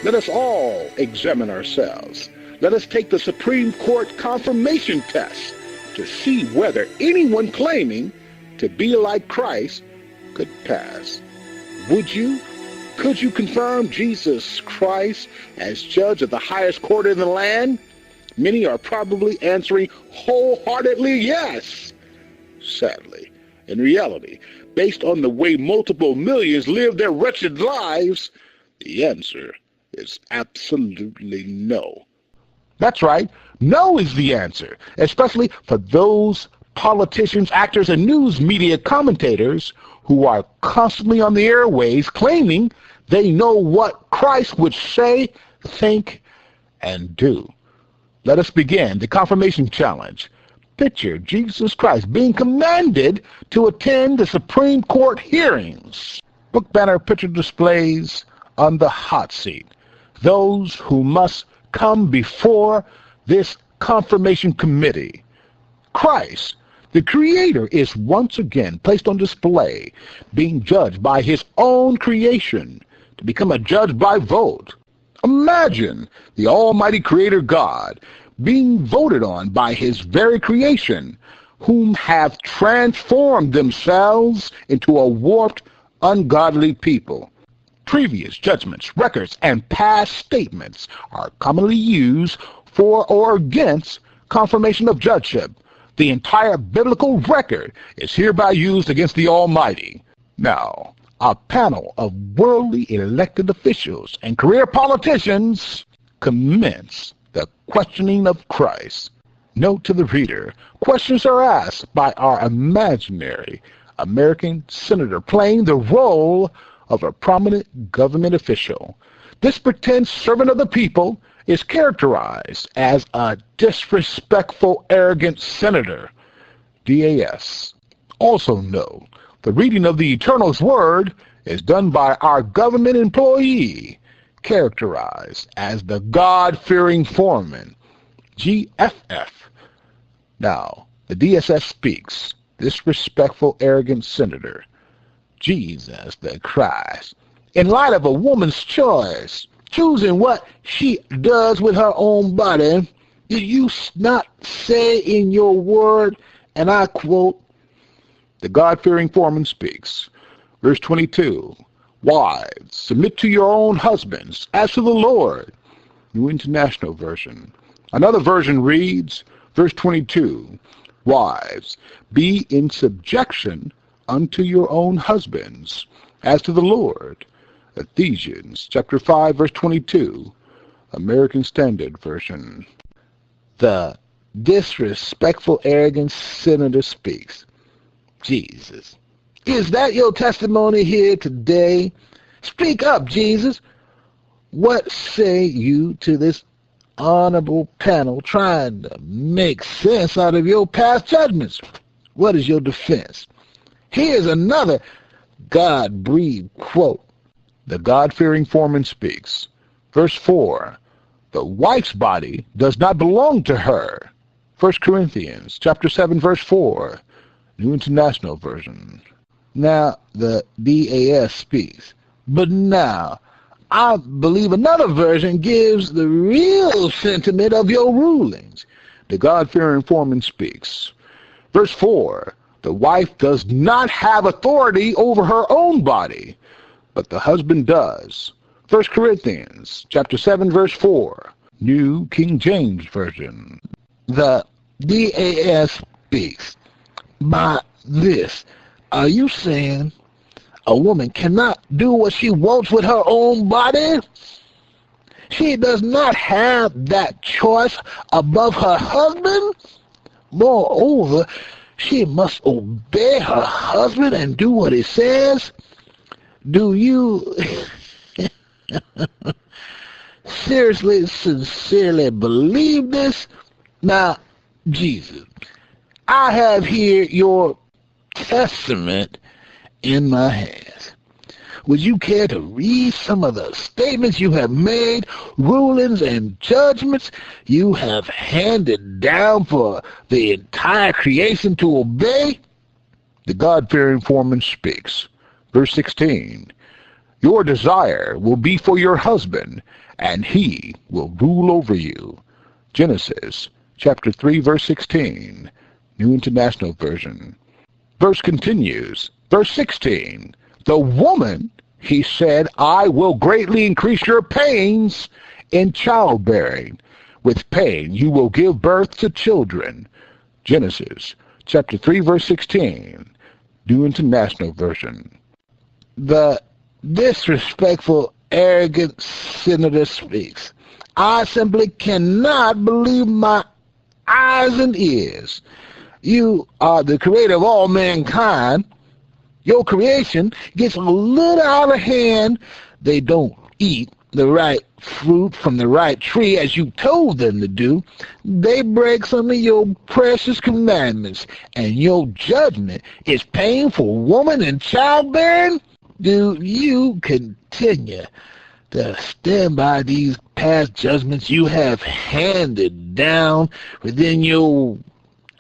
Let us all examine ourselves. Let us take the Supreme Court confirmation test to see whether anyone claiming to be like Christ could pass. Would you? Could you confirm Jesus Christ as judge of the highest court in the land? Many are probably answering wholeheartedly yes. Sadly, in reality, based on the way multiple millions live their wretched lives, the answer is absolutely no. That's right. No is the answer, especially for those politicians, actors, and news media commentators who are constantly on the airways claiming they know what Christ would say, think, and do. Let us begin the confirmation challenge. Picture Jesus Christ being commanded to attend the Supreme Court hearings. Book banner picture displays on the hot seat those who must come before this confirmation committee. Christ, the Creator, is once again placed on display, being judged by his own creation to become a judge by vote. Imagine the Almighty Creator God being voted on by his very creation, whom have transformed themselves into a warped, ungodly people. Previous judgments, records, and past statements are commonly used for or against confirmation of judgeship. The entire biblical record is hereby used against the Almighty. Now, a panel of worldly elected officials and career politicians commence the questioning of Christ. Note to the reader, questions are asked by our imaginary American senator playing the role of a prominent government official. This pretend servant of the people is characterized as a disrespectful, arrogant senator, DAS. Also note, the reading of the Eternal's Word is done by our government employee, characterized as the God-fearing foreman, GFF. Now, the DSS speaks, disrespectful, arrogant senator, Jesus the Christ, in light of a woman's choice, choosing what she does with her own body, did you not say in your word, and I quote, the God-fearing foreman speaks, verse 22, wives, submit to your own husbands, as to the Lord. New International Version. Another version reads, verse 22, wives, be in subjection unto your own husbands, as to the Lord. Ephesians chapter 5, verse 22, American Standard Version. The disrespectful, arrogant senator speaks. Jesus, is that your testimony here today? Speak up, Jesus. What say you to this honorable panel trying to make sense out of your past judgments? What is your defense? Here's another God-breathed quote. The God-fearing foreman speaks. Verse 4, the wife's body does not belong to her. 1 Corinthians chapter 7, verse 4, New International Version. Now the DAS speaks. But now, I believe another version gives the real sentiment of your rulings. The God-fearing foreman speaks. Verse 4, the wife does not have authority over her own body, but the husband does. 1 Corinthians chapter 7, verse 4, New King James Version. The DAS speaks. By this, are you saying a woman cannot do what she wants with her own body? She does not have that choice above her husband? Moreover, she must obey her husband and do what he says? Do you seriously, sincerely believe this? Now, Jesus, I have here your testament in my hands. Would you care to read some of the statements you have made, rulings and judgments you have handed down for the entire creation to obey? The God-fearing foreman speaks. Verse 16, Your desire will be for your husband, and he will rule over you. Genesis chapter 3, verse 16, New International Version. Verse continues, verse 16, the woman, he said, I will greatly increase your pains in childbearing. With pain you will give birth to children. Genesis chapter 3, verse 16, New International Version. The disrespectful, arrogant senator speaks. I simply cannot believe my eyes and ears. You are the creator of all mankind. Your creation gets a little out of hand. They don't eat the right fruit from the right tree as you told them to do. They break some of your precious commandments, and your judgment is paying for woman and childbearing? Do you continue to stand by these past judgments you have handed down within your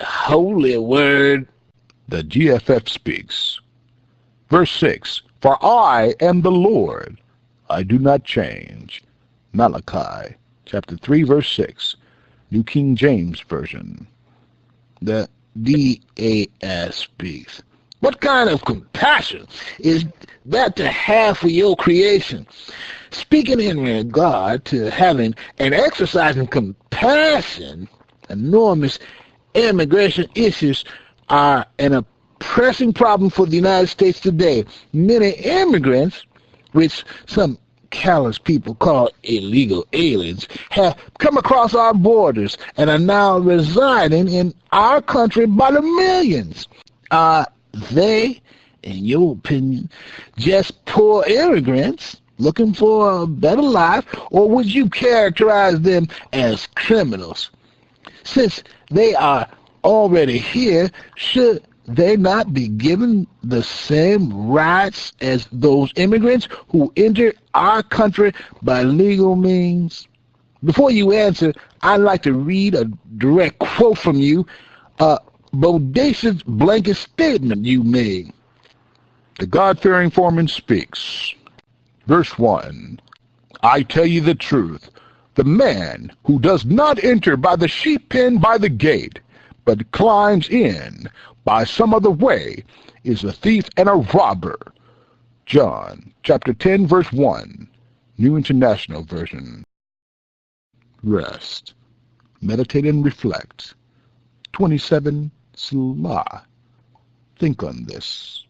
holy word? The GFF speaks. Verse 6, for I am the Lord, I do not change. Malachi chapter 3, verse 6, New King James Version. The DAS speaks. What kind of compassion is that to have for your creation? Speaking in regard to having and exercising compassion, enormous immigration issues are an pressing problem for the United States today. Many immigrants, which some callous people call illegal aliens, have come across our borders and are now residing in our country by the millions. Are they, in your opinion, just poor immigrants looking for a better life, or would you characterize them as criminals? Since they are already here, should they not be given the same rights as those immigrants who enter our country by legal means? Before you answer, I'd like to read a direct quote from you, a bodacious blanket statement you made. The God-fearing foreman speaks. Verse 1, I tell you the truth, the man who does not enter by the sheep pen by the gate, but climbs in by some other way, is a thief and a robber. John chapter 10, verse 1, New International Version. Rest, meditate and reflect. 27 Salah. Think on this.